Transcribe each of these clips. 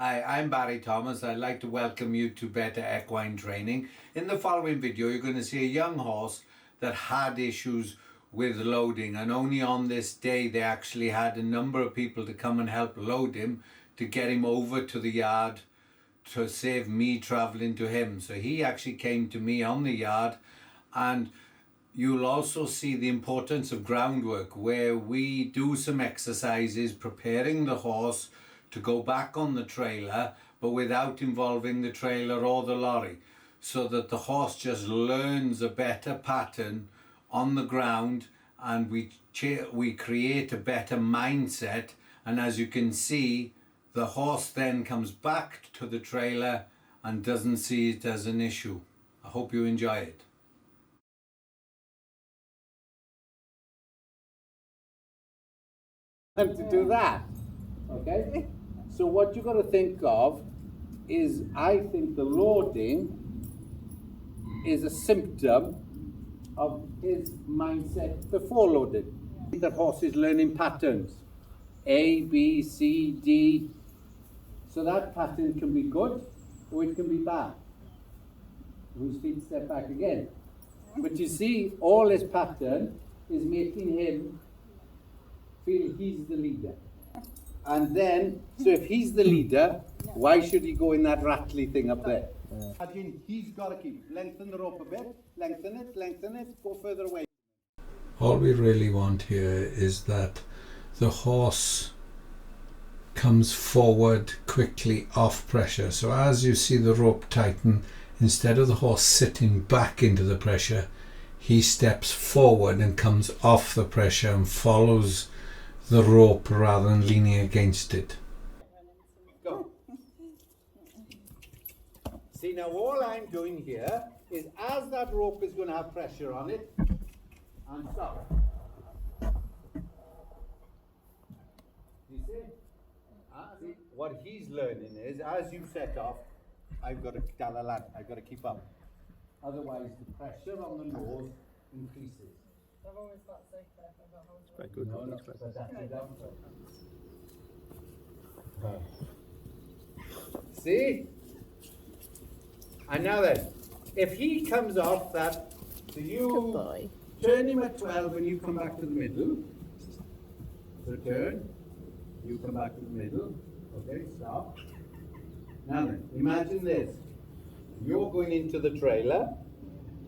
Hi, I'm Barry Thomas. I'd like to welcome you to Better Equine Training. In the following video, you're going to see a young horse that had issues with loading, and only on this day they actually had a number of people to come and help load him to get him over to the yard to save me traveling to him. So he actually came to me on the yard, and you'll also see the importance of groundwork, where we do some exercises preparing the horse to go back on the trailer, but without involving the trailer or the lorry, so that the horse just learns a better pattern on the ground, and we create a better mindset. And as you can see, the horse then comes back to the trailer and doesn't see it as an issue. I hope you enjoy it. To do that, okay? So what you got to think of is, I think the loading is a symptom of his mindset before loading. That horse is learning patterns, A, B, C, D. So that pattern can be good or it can be bad. Whose feet step back again. But you see, all his pattern is making him feel he's the leader. And then, so if he's the leader, why should he go in that rattly thing up there? Imagine he's got to keep, lengthen the rope a bit, lengthen it, go further away. All we really want here is that the horse comes forward quickly off pressure. So as you see the rope tighten, instead of the horse sitting back into the pressure, he steps forward and comes off the pressure and follows the rope rather than leaning against it. Go. See, now all I'm doing here is, as that rope is going to have pressure on it, and stop. You see? See? What he's learning is, as you set off, I've got to tell a lad, I've got to keep up. Otherwise the pressure on the nose increases. I've always got safe there. Quite good. No, no, but that's it down. See? And now then, if he comes off that, so you turn him at 12 and you come back to the middle. So turn, you come back to the middle. Okay, stop. Now then, imagine this. You're going into the trailer.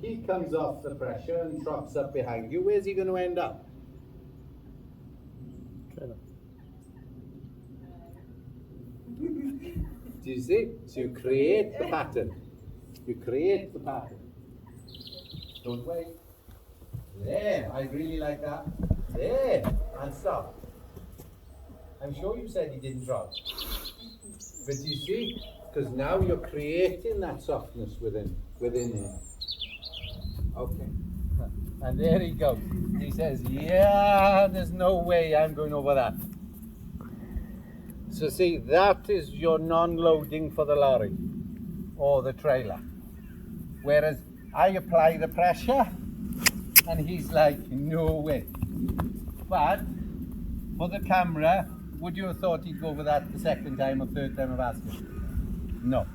He comes off the pressure and trots up behind you. Where's he going to end up? Trailer. Do you see? So you create the pattern. You create the pattern. Don't wait. There, I really like that. There, and stop. I'm sure you said he didn't trot. But you see, because now you're creating that softness within him. Okay. And there he goes. He says, yeah, there's no way I'm going over that. So see, that is your non-loading for the lorry or the trailer. Whereas I apply the pressure and he's like, no way. But for the camera, would you have thought he'd go over that the second time or third time of asking? No.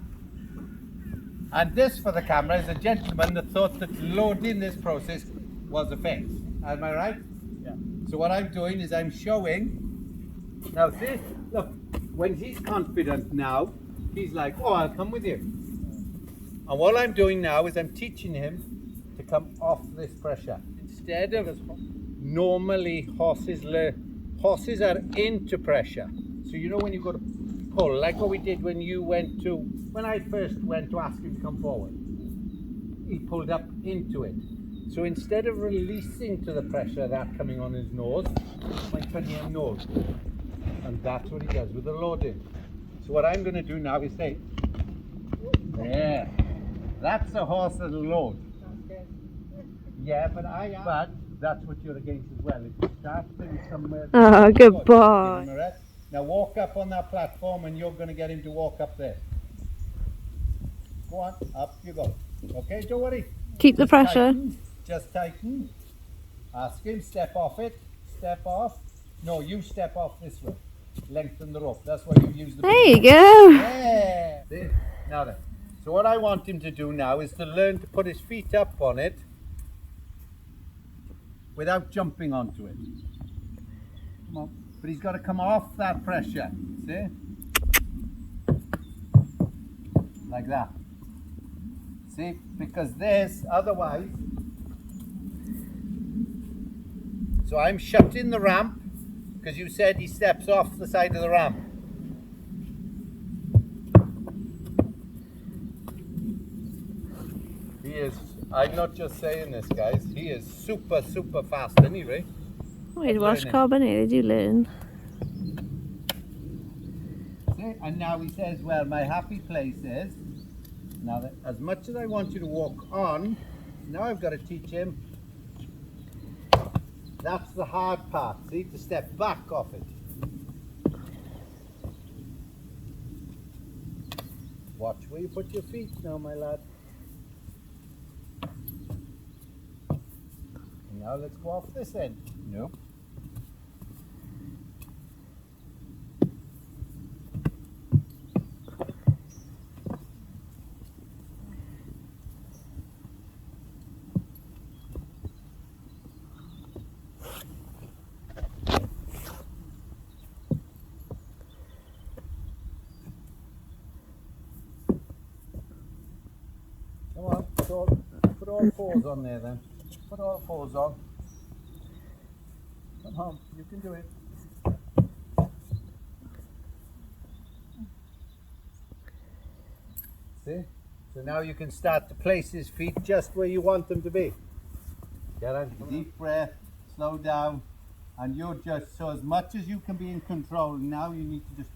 And this, for the camera, is a gentleman that thought that loading this process was a fence. Am I right? Yeah. So what I'm doing is I'm showing. Now see, look, when he's confident now, he's like, oh, I'll come with you. And what I'm doing now is I'm teaching him to come off this pressure. Instead of normally horses are into pressure. So you know when you go to pull, like what we did when I first went to ask him to come forward, he pulled up into it. So instead of releasing to the pressure that coming on his nose, I'm turning him nose. And that's what he does with the loading. So what I'm going to do now is say, there, that's a horse that'll load. Yeah, but that's what you're against as well. If you start putting somewhere. Oh, good boy. Now walk up on that platform and you're going to get him to walk up there. Go on, up you go. Okay, don't worry. Keep the pressure. Just tighten. Ask him, step off it. Step off. No, you step off this way. lengthen the rope. That's why you use the There you go. Yeah. See? Now then. So what I want him to do now is to learn to put his feet up on it without jumping onto it. Come on. But he's got to come off that pressure. See? Like that. See? Because this, otherwise... So I'm shutting the ramp because you said he steps off the side of the ramp. He is, I'm not just saying this, guys, he is super, super fast, isn't he, Ray? We'd wash carbonated, you learn. See? And now he says, well, my happy place is, now that as much as I want you to walk on, now I've got to teach him. That's the hard part, see, to step back off it. Watch where you put your feet now, my lad. And now let's go off this end. No. Come on, put all fours on there then. Put all fours on. Come on, you can do it. See? So now you can start to place his feet just where you want them to be. Get a deep breath, slow down, and you're just, so as much as you can be in control, now you need to just...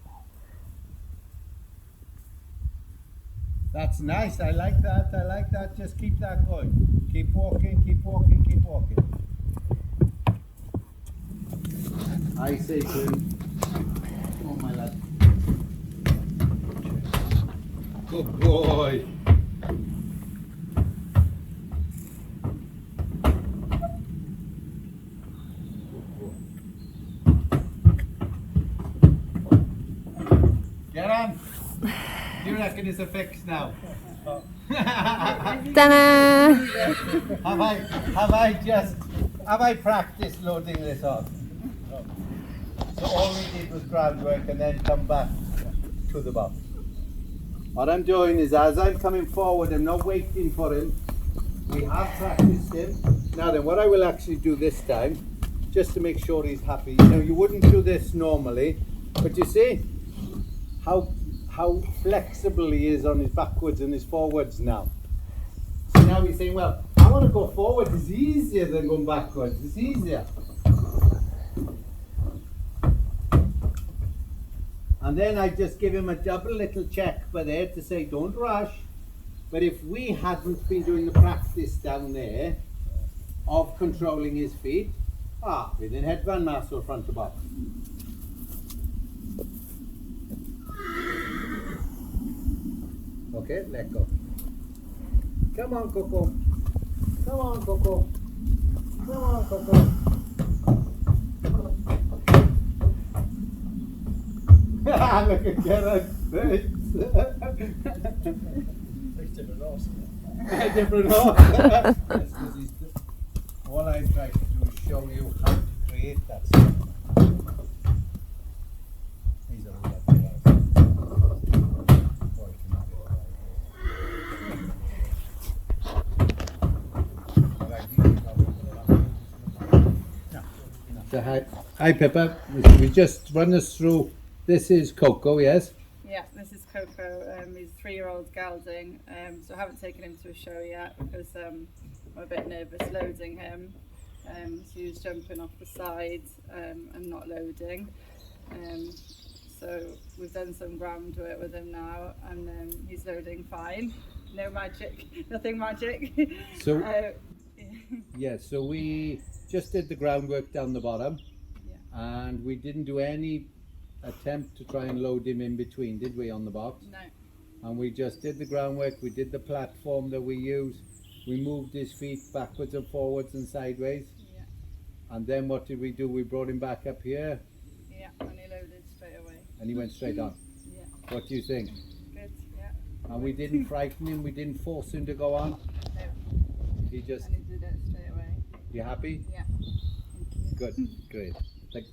That's nice, I like that, just keep that going. Keep walking, keep walking, keep walking. I say to him, oh my lad. Good boy. Get on. You reckon it's a fix now? Ta-da! Have I practiced loading this on? So all we did was groundwork and then come back to the box. What I'm doing is, as I'm coming forward, I'm not waiting for him. We have practiced him. Now then, what I will actually do this time, just to make sure he's happy. You know, you wouldn't do this normally, but you see how flexible he is on his backwards and his forwards now. So now he's saying, well, I want to go forward. It's easier than going backwards. It's easier. And then I just give him a double little check by there to say, don't rush. But if we hadn't been doing the practice down there of controlling his feet, we didn't head van master front to back. Okay, let go. Come on, Coco. Come on, Coco. Come on, Coco. Look at Gerard's face. Different horse. Different horse. All I try to do is show you how to create that stuff. He's a lovely horse. Boy, can do it. So hi Pippa. We just run us through. This is Coco, yes? Yeah, this is Coco. He's a 3-year-old gelding, so I haven't taken him to a show yet because I'm a bit nervous loading him. So he was jumping off the side and not loading. So we've done some groundwork with him now, and he's loading fine. No magic, nothing magic. So yeah, so we just did the groundwork down the bottom, and we didn't do any attempt to try and load him in between, did we, on the box? No. And we just did the groundwork, we did the platform that we used, we moved his feet backwards and forwards and sideways. Yeah. And then what did we do? We brought him back up here. Yeah, and he loaded straight and he went straight on. Yeah. What do you think? Good. Yeah. And we didn't frighten him, we didn't force him to go on. No. He just, And he did it straight away. you happy? Yeah. Thank you. Good, great. Thank